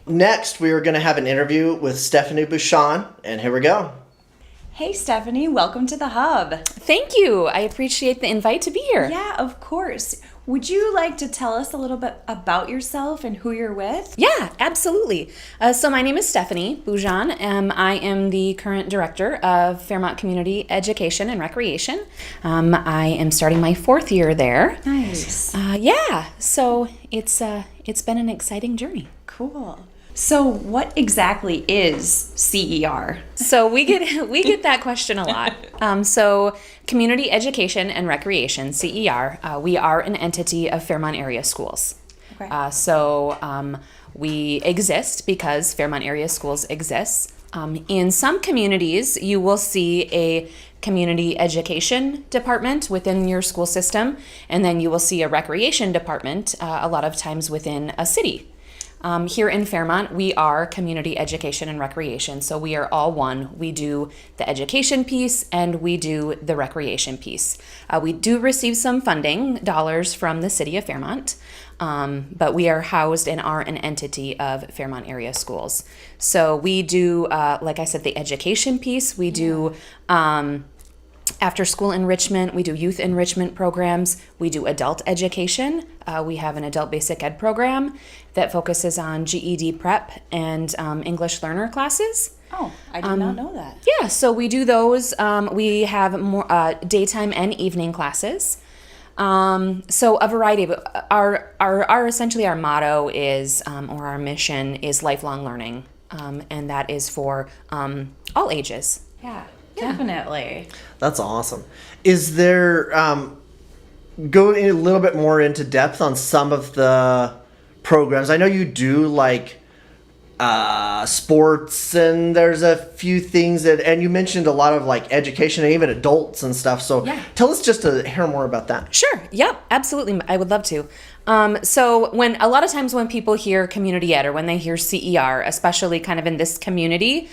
Next, we are going to have an interview with Stephanie Busiahn, and here we go. Hey, Stephanie, welcome to the Hub. Thank you. I appreciate the invite to be here. Yeah, of course. Would you like to tell us a little bit about yourself and who you're with? Yeah, absolutely. So my name is Stephanie Busiahn. I am the current director of Fairmont Community Education and Recreation. I am starting my 4th year there. Nice. So it's been an exciting journey. Cool. So what exactly is CER? So we get that question a lot. So Community Education and Recreation, CER, we are an entity of Fairmont Area Schools. Okay. We exist because Fairmont Area Schools exists. In some communities, you will see a community education department within your school system, and then you will see a recreation department a lot of times within a city. Here in Fairmont, we are community education and recreation, so we are all one. We do the education piece and we do the recreation piece. We do receive some funding dollars from the city of Fairmont, but we are housed and are an entity of Fairmont Area Schools. So we do, like I said, the education piece. We do after school enrichment, we do youth enrichment programs, we do adult education. We have an adult basic ed program that focuses on GED prep and English learner classes. Oh, I did not know that. Yeah, so we do those. We have more daytime and evening classes. So a variety of our essentially our motto is or our mission is lifelong learning, and that is for all ages. Yeah. Definitely. That's awesome. Is there, go a little bit more into depth on some of the programs? I know you do like sports, and there's a few things and you mentioned a lot of like education and even adults and stuff. So tell us just to hear more about that. Sure. Yep. Absolutely. I would love to. So a lot of times when people hear community ed or when they hear CER, especially kind of in this community,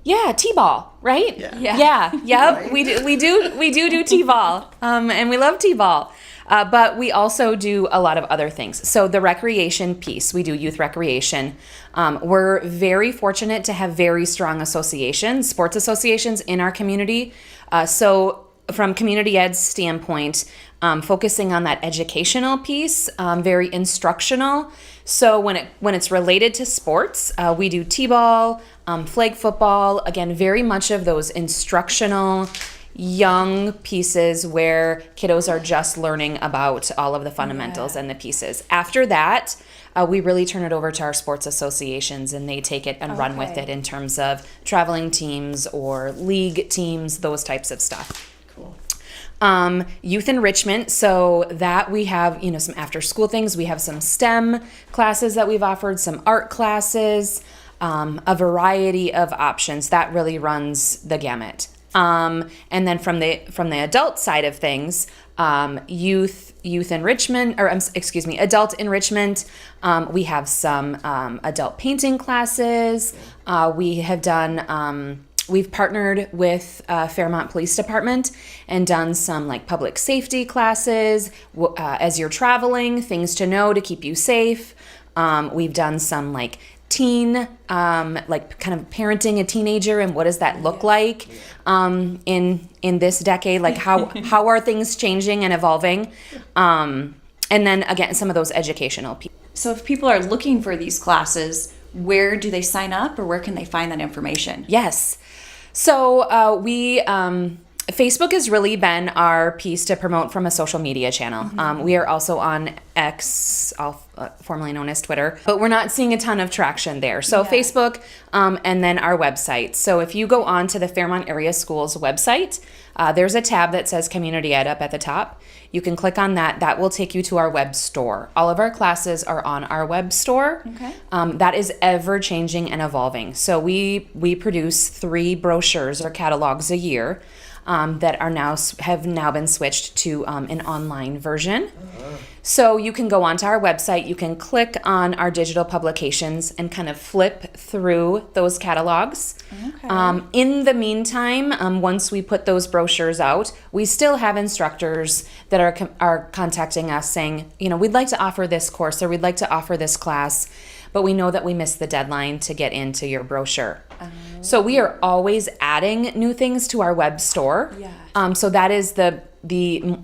yeah, T-ball, right? Yeah. Yep. We do T-ball, and we love T-ball. But we also do a lot of other things. So the recreation piece, we do youth recreation. We're very fortunate to have very strong associations, sports associations in our community. So from community ed's standpoint, focusing on that educational piece, very instructional. So when it's related to sports, we do T-ball, flag football, again, very much of those instructional young pieces where kiddos are just learning about all of the fundamentals and the pieces. After that, we really turn it over to our sports associations, and they take it and run with it in terms of traveling teams or league teams, those types of stuff. Youth enrichment, so that we have, some after school things. We have some STEM classes that we've offered, some art classes, a variety of options. That really runs the gamut. And then from the adult side of things, youth enrichment, adult enrichment. We have some adult painting classes. We have done. We've partnered with Fairmont Police Department and done some like public safety classes as you're traveling, things to know to keep you safe. We've done some like teen, like kind of parenting a teenager and what does that look like in this decade? Like how are things changing and evolving? And then again, some of those educational pieces. So if people are looking for these classes, where do they sign up or where can they find that information? Yes. So Facebook has really been our piece to promote from a social media channel. We are also on X, formerly known as Twitter, but we're not seeing a ton of traction there. So Facebook and then our website. So if you go on to the Fairmont Area Schools website, there's a tab that says Community Ed up at the top. You can click on that. That will take you to our web store. All of our classes are on our web store. Okay. That is ever changing and evolving. So we produce 3 brochures or catalogs a year. That have now been switched to an online version. So you can go onto our website, you can click on our digital publications and kind of flip through those catalogs. Okay. In the meantime, once we put those brochures out, we still have instructors that are contacting us saying, we'd like to offer this course or we'd like to offer this class. but we know that we missed the deadline to get into your brochure. So we are always adding new things to our web store. So that is the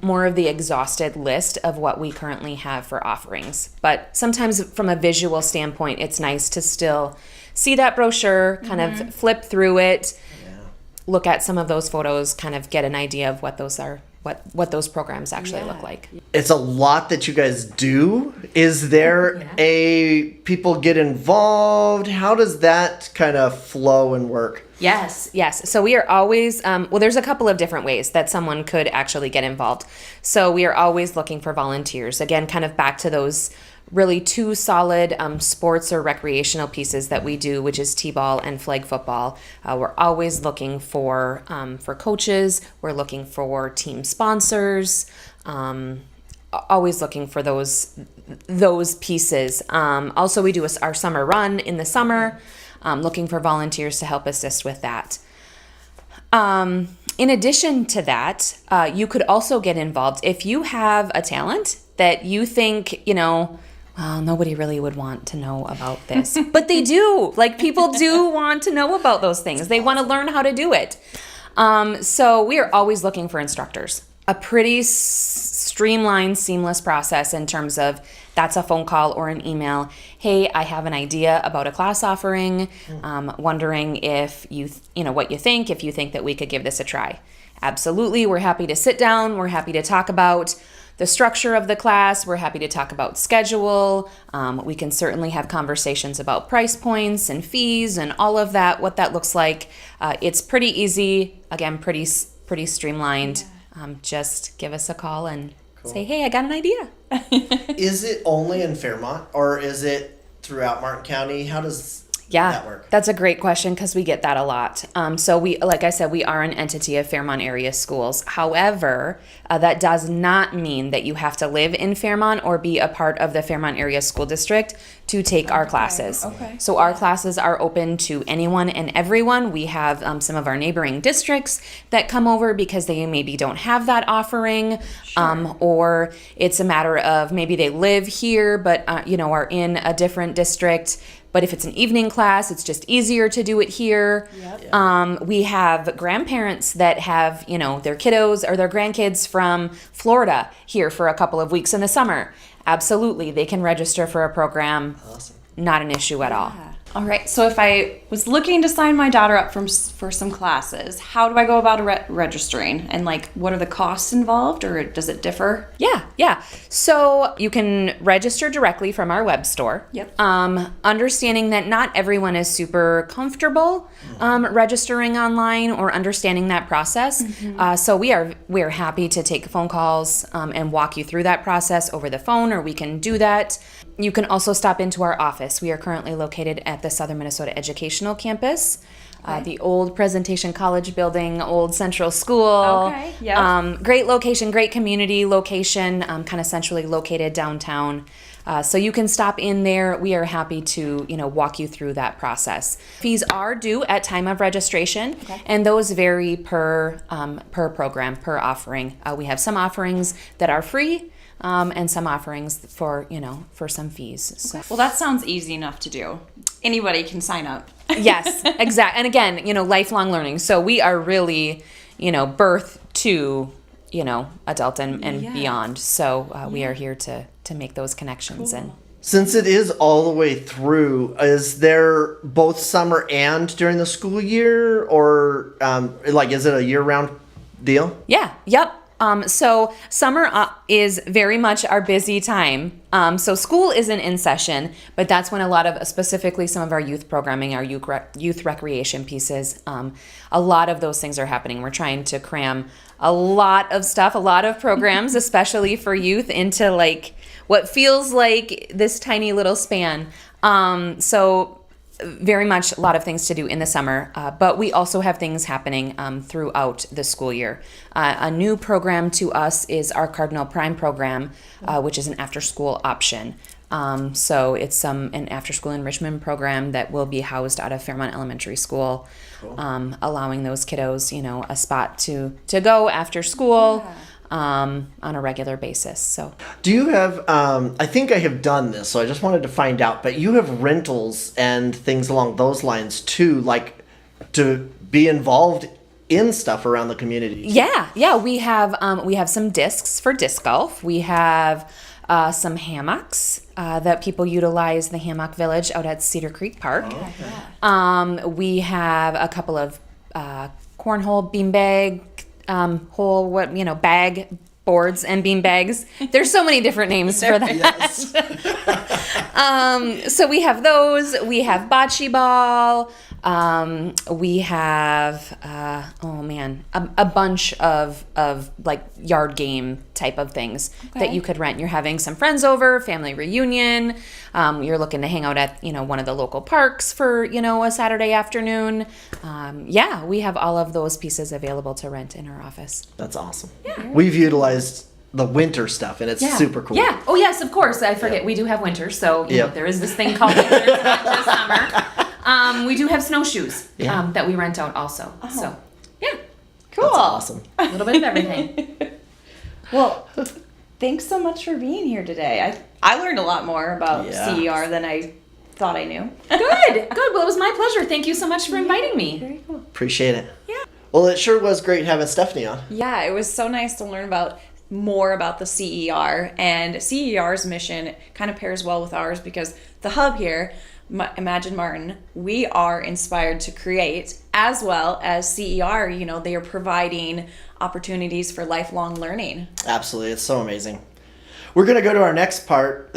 more of the exhausted list of what we currently have for offerings. But sometimes from a visual standpoint, it's nice to still see that brochure, kind of flip through it, look at some of those photos, kind of get an idea of what those are, what those programs actually look like. It's a lot that you guys do. Is there people get involved? How does that kind of flow and work? Yes. So we are always, there's a couple of different ways that someone could actually get involved. So we are always looking for volunteers. Again, kind of back to those really two solid sports or recreational pieces that we do, which is t-ball and flag football. We're always looking for coaches. We're looking for team sponsors. Always looking for those pieces. Also, we do our summer run in the summer, looking for volunteers to help assist with that. In addition to that, you could also get involved if you have a talent that you think, well, nobody really would want to know about this, but they do. Like, people do want to know about those things. They want to learn how to do it. So we are always looking for instructors. A pretty streamlined, seamless process in terms of that's a phone call or an email. Hey, I have an idea about a class offering. Wondering if what you think, if you think that we could give this a try. Absolutely. We're happy to sit down. We're happy to talk about the structure of the class. We're happy to talk about schedule. We can certainly have conversations about price points and fees and all of that, what that looks like. It's pretty easy. Again, pretty streamlined. Just give us a call and say, hey, I got an idea. Is it only in Fairmont, or is it throughout Martin County? How does that work? That's a great question because we get that a lot. So we, like I said, we are an entity of Fairmont area schools. However, that does not mean that you have to live in Fairmont or be a part of the Fairmont area school district to take our classes. So our classes are open to anyone and everyone. We have some of our neighboring districts that come over because they maybe don't have that offering, or it's a matter of maybe they live here but are in a different district. But if it's an evening class, it's just easier to do it here. We have grandparents that have, their kiddos or their grandkids from Florida here for a couple of weeks in the summer. Absolutely, they can register for a program. Awesome. Not an issue at all. All right, so if I was looking to sign my daughter up for some classes, how do I go about registering? And what are the costs involved, or does it differ? Yeah. So you can register directly from our web store. Understanding that not everyone is super comfortable registering online or understanding that process. So we are happy to take phone calls and walk you through that process over the phone, or we can do that. You can also stop into our office. We are currently located at the Southern Minnesota Educational Campus, the old Presentation College building, old Central School. Great location, great community location, kind of centrally located downtown. So you can stop in there. We are happy to, walk you through that process. Fees are due at time of registration, and those vary per program, per offering. We have some offerings that are free, and some offerings for some fees. So. Well, that sounds easy enough to do. Anybody can sign up. Yes, exactly. And again, lifelong learning. So we are really, birth to, adult and beyond. So we are here to make those connections. Cool. And since it is all the way through, is there both summer and during the school year, or is it a year-round deal? Yeah. Yep. So summer is very much our busy time. So school isn't in session, but that's when a lot of, specifically some of our youth programming, our youth recreation pieces, a lot of those things are happening. We're trying to cram a lot of stuff, a lot of programs, especially for youth, into what feels like this tiny little span. So very much a lot of things to do in the summer, but we also have things happening throughout the school year. A new program to us is our Cardinal Prime program, which is an after-school option. So it's an after-school enrichment program that will be housed out of Fairmont Elementary School, allowing those kiddos, a spot to go after school. on a regular basis. So Do you have, I think I have done this, so I just wanted to find out, but you have rentals and things along those lines too, like to be involved in stuff around the community. yeah, we have some discs for disc golf. We have some hammocks that people utilize the Hammock Village out at Cedar Creek Park. We have a couple of cornhole beanbag bag boards and bean bags. There's so many different names for that. Yes. So we have those. We have bocce ball. We have a bunch of like yard game type of things that you could rent. You're having some friends over, family reunion. You're looking to hang out at one of the local parks for a Saturday afternoon. We have all of those pieces available to rent in our office. That's awesome. Yeah. We've utilized the winter stuff, and it's super cool. Yeah. Oh, yes, of course. I forget. We do have winter, so there is this thing called winter. It's not just summer. We do have snowshoes that we rent out also. So, yeah. Cool. That's awesome. A little bit of everything. Well, thanks so much for being here today. I learned a lot more about CER than I thought I knew. Good. Well, it was my pleasure. Thank you so much for inviting me. Very cool. Appreciate it. Yeah. Well, it sure was great having Stephanie on. Yeah, it was so nice to learn more about the CER, and CER's mission kind of pairs well with ours because the hub here, Imagine Martin, we are inspired to create, as well as CER, they are providing opportunities for lifelong learning. Absolutely. It's so amazing. We're going to go to our next part.